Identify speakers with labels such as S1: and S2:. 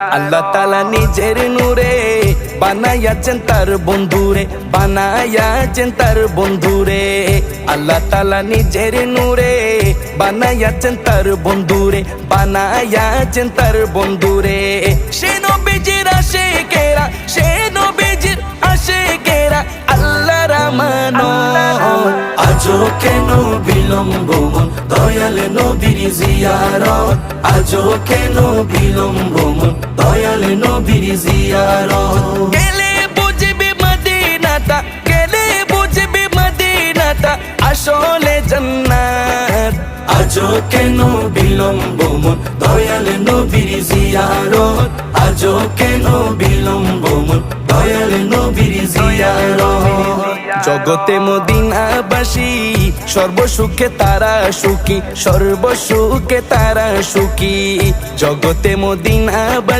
S1: আল্লাহ তাআলা নিজের নূরে বানায়াছেন তার বন্ধুরে, বানায়াছেন তার বন্ধুরে। আল্লাহ তাআলা নিজের নূরে বানায়াছেন তার বন্ধুরে, বানায়াছেন তার বন্ধুরে। সে নবীজির আশিকেরা, সে নবীজির আশিকেরা আল্লাহর আমানত। আজও কেন বিলম্ব মন দয়াল নবীর জিয়ারত, আজও কেন বিলম্ব মন দয়াল নবীর জিয়ারত। গেলে বুঝবি মদিনাটা, গেলে বুঝবি মদিনাটা আসলে জান্নাত। আজও কেন বিলম্ব মন দয়াল নবীর জিয়ারত, আজও কেন বিলম্ব মন দয়াল নবীর জিয়ারত। জগতে মদিনাবাসী সর্বসুখে তারা সুখী, সর্বসুখে তারা সুখী। জগতে মদিনাবাসী